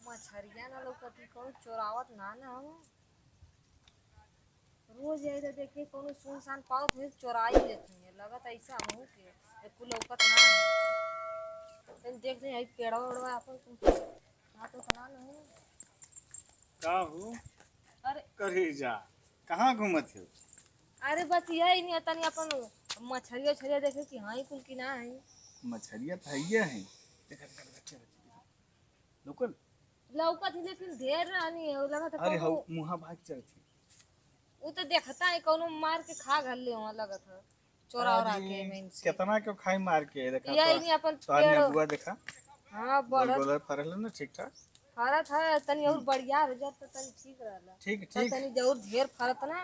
मछरिया ना लौकती कौन चोरावत ना ना हो। रोज यही तो देखे कौन सुनसान पाओ फिर चोराई लेती है लगत ऐसा हमहू के एको लौकत ना है। फिर देख दे यही पेड़वा वेड़वा अपन ना तो ना नहीं। का हो अरे करे जा कहाँ घूमत हो? अरे बस यही नहीं तनी अपन मछरिया छरिया देखे कि हाँ कुल की ना है। मछरिया तो है है देखा देखा बच्चे बच्चे लोकल। लौकत ही लेकिन ढेर रहनी है लगत है अरे हो कौनो मुहा भाग चलती। वो तो देखता है कौनो मार के खा घल ले वहाँ लगत है चोरा ओरा के में से। कितना क्यों खाई मार के देखा यही नहीं अपन तो आदमी पेड़ बुआ देखा हाँ गोल बढ़त गोल फरल ना ठीक ठाक। फरत है तनी और बढ़िया रह जात तो तनी ठीक रहला। ठीक तो ठीक। तनी जरूर ढेर फरत ना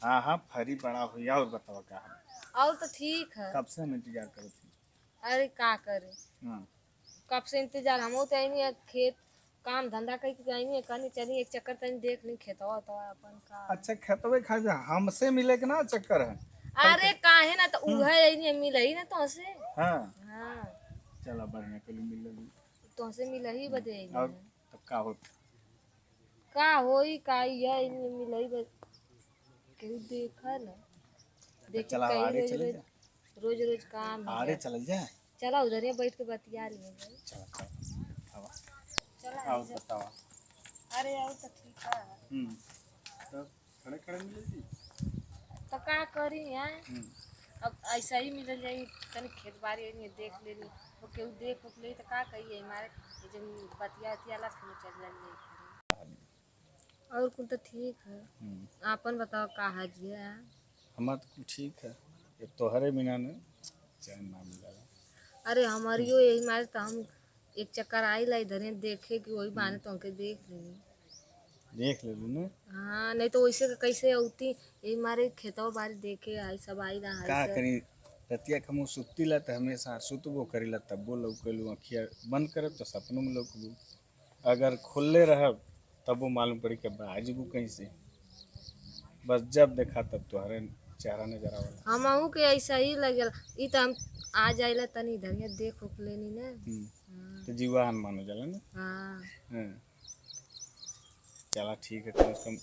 हाँ हाँ फरी बड़ा हुआ और बताओ क्या है? और तो ठीक है। कब से हम इंतजार कर थी। अरे का करे हाँ कब से इंतजार हम तो आई खेत काम धंधा कई के आई कनी चली एक चक्कर तनी देख ली खेतवा तो अपन का। अच्छा खेतवे खा जा हमसे मिले के ना चक्कर है। अरे काहे ना तो उहे आई मिलही ना तो से। हाँ हाँ चला बढ़िया कल मिल लगी तो से मिलही बदे और तब का होता का होई का ये मिलही बस केहू देखा ना देख चला कहीं आगे रोज चले रोज जा रोज रोज काम ही आगे है। चल जा। चला उधर ही बैठ के बतिया लिए चला चला हवा चला आओ बतावा। अरे आओ तो ठीक है। तब खड़े खड़े मिलेगी। तो का करी यार अब ऐसा ही मिल जाई तनी खेत बाड़ी में देख लेनी तो केहू देख उख ले तो का कहिए हमारे ये जो बतिया उतिया ला फिर चल जाइए और कुल तो ठीक है। आपन बताओ का हाजी है। हमारा तो ठीक है ये तोहरे बिना न चैन ना मिला। अरे हमारियो यही मारे तो हम एक चक्कर आई ला इधर देखे कि वही बाने तो हमके देख लेनी। देख ले ना हाँ नहीं तो वैसे कैसे औती यही मारे खेतों बारी देखे आई सब आई रहा का करी रतिया खमो सुत्ती ला तो हमेशा सुतबो करी ला तब वो लौकलू अखिया बंद करब तो सपनों में लौकलू अगर खुले रहब तब वो मालूम पड़ी कि बाजबू कहीं से बस जब देखा तब तोहरे चेहरा नजर आवला। हमहू के ऐसा ही लगल ई तो हम आ जाइला तनी इधर देख उख लेनी ना। तो जीवान मानो जाला ना। हाँ हाँ चला ठीक है कम से कम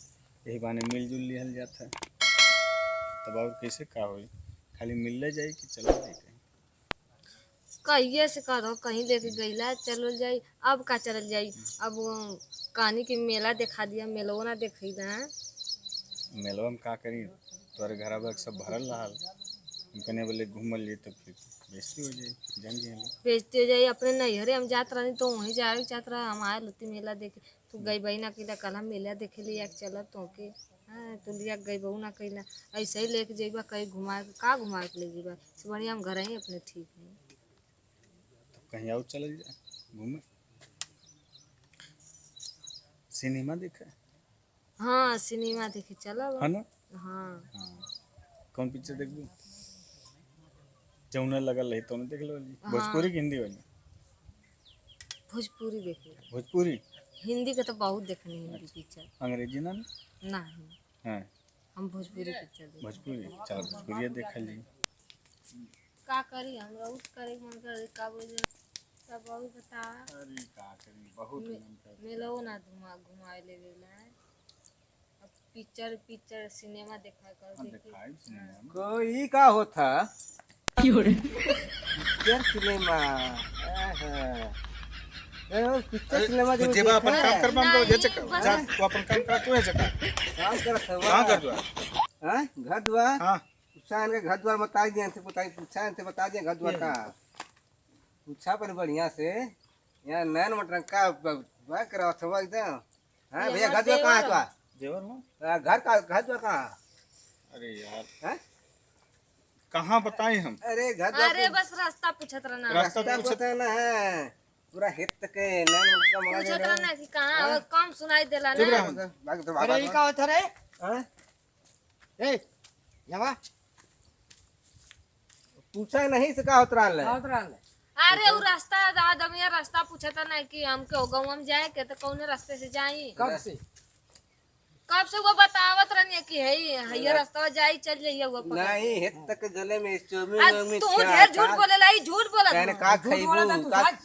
यही बहाने मिलजुल लिहल जाता है तब और कैसे का होई खाली मिलले जाई कि चला जाई कहीं। कहिए से करो कहीं लेके गईला चल जाई अब का चल जाई अब कहानी के मेला दिखा दिया मेलो ना देखा है। मेलवा में का करी तोरे घर अब सब भरल रहा हम कने बोले घूमल लिए तो फिर बेइज्जती हो जाई जान जाए बेचते जाई अपने नैहरे हम जात रही तो वहीं जाए चाहत रहा हम आए लती मेला देखे तू गई बही ना कैला कल हम मेला देखे लिया चल तो के हाँ तू लिया गई बहू ना कैला ऐसे ही लेके जेबा कहीं घुमा के का घुमा के ले जेबा से बढ़िया हम घर ही अपने ठीक है। तो कहीं और चल जाए घूमे सिनेमा देखे। हाँ सिनेमा देखे चला है ना। हाँ कौन पिक्चर देखबू जौने लगल रही तो देख लो हाँ। भोजपुरी की हिंदी वाली भोजपुरी देखे भोजपुरी हिंदी का तो बहुत देखनी हिंदी पिक्चर अंग्रेजी ना नहीं हाँ हम भोजपुरी पिक्चर देखे। भोजपुरी चल भोजपुरी देखल जी का करी हम बहुत करे मन करे का बोले सब बहुत बता अरे का करी बहुत मन कर मेलो ना घुमाए ले गेला अब पिक्चर पिक्चर सिनेमा देखा कर देखी दिखाई सिनेमा में कोई का होता पिक्चर सिनेमा पिक्चर सिनेमा तो जेबा अपन काम कर बम तो जे चक जा तू अपन काम कर तू है चक काम करत हवा कहां कर दो हां घर द्वार हां पूछा के घर द्वार बता दिए से पूछा से बता दिए घर द्वार का पूछा पर बढ़िया से यहाँ नैन मटर का बा करा थवा एकदम हां भैया घर द्वार कहां है तू जेवर हूं घर द्वार कहां अरे यार हैं कहां बताएं हम अरे घर द्वार अरे बस रास्ता पूछत रहना रास्ता रास्ता पूछत पता ना है पूरा हित के नैन मटर का मगा पूछत रहना कि कहाँ कम सुनाई देला चुप ना रह भाग तो अरे ये भाग का होता रे हां ए यावा पूछा नहीं से का उतरा ले का होता रे अरे वो रास्ता आदमिया रास्ता पूछता ना कि हमके गाँव में जाए के तो कौने रास्ते से जाई कब से कब से वो बतावत रहनी कि है ये रास्ता जाई चल जाइए वो पकड़ नहीं हित तक गले में आज चोमी तू ढेर झूठ बोले लाई झूठ बोला कहने का झूठ बोला था खइबू तू का सच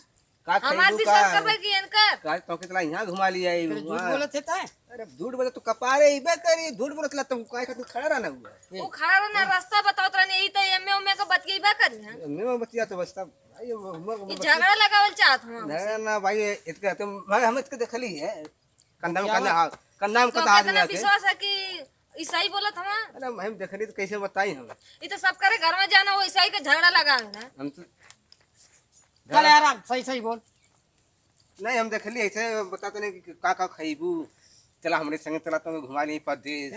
का हमार खइबू विश्वास का करबे कि इनकर का तो कितना यहाँ घुमा लिया है झूठ बोलत है ताय अरे झूठ बोले तो कपारे इबे करी झूठ बोलत ला तुम काय खातिर खड़ा रहना हुआ वो खड़ा रहना रास्ता बतावत रहनी यही तो एमे उमे के बतियबा करी हां मैं बतिया तो बस्ता भाई ई झगड़ा लगावल चाहत हूं ना ना भाई इतके तुम भाई हम इसके देखली है कंधा में कंधा में तो कथा कितना आदमी विश्वास है कि ई सही बोलत हम अरे हम देखली तो कैसे बताई हम ई तो सब करे घर में जाना वो ईसाई के झगड़ा लगावे ना हम तो चल आराम सही सही बोल नहीं हम देखली ऐसे बताते नहीं कि का खइबू चला हमरे संगे चला तो घुमा ली परदेश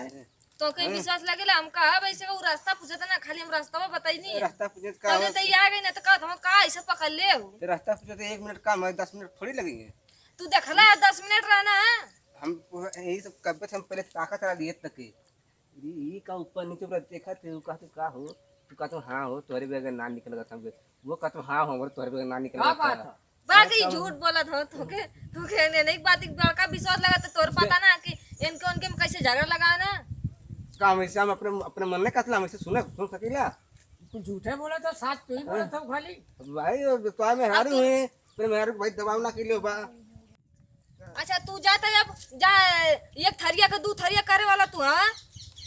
तो कहीं विश्वास लगेला हम कहा वैसे वो रास्ता पूछत ना खाली हम रास्ता बताई नहीं रास्ता पूछे का पहले तो ये आ गई ना तो का हम का ऐसे पकड़ ले हो तो रास्ता पूछे तो 1 मिनट काम है 10 मिनट थोड़ी लगेंगे तू देखला 10 मिनट रहना है हम यही सब कब हम पहले ताकत चला लिए तक ये का ऊपर नीचे पूरा देखा थे का तो का हो तू का तो हां हो तोरे बगैर ना निकलगा हम वो का तो हां हो तोरे बगैर ना निकलगा बाकी झूठ बोलत हो तोके ने नहीं बात बड़का विश्वास लगा तो तोर पता ना कि इनके उनके में कैसे झगड़ा लगा ना का हमेशा हम अपने अपने मन में कसला हमेशा सुन सकीला तू झूठे बोला तो साथ तू ही बोला था खाली भाई तो मैं हारू है फिर मैं भाई दबाव ना के लिए बा अच्छा तू जाता जब जा एक थरिया का 2 थरिया करे वाला तू हां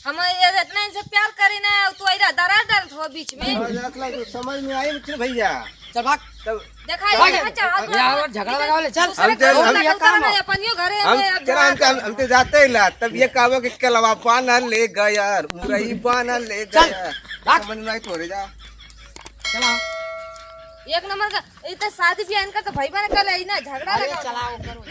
हम इतना इनसे प्यार करे ना तू इधर दरार डाल हो बीच में समझ में आई मित्र भैया चल भाग तब देखा यहाँ झगड़ा लगा ले चल अपनियो घरे हम तो जाते ही ला तब ये कहो कि कलवा पाना ले गया मुरई पाना ले गया समझ में आई तोरे जा चला एक नंबर का इतना शादी ब्याह इनका तो भाई बहन कल है ना झगड़ा लगा चलाओ करो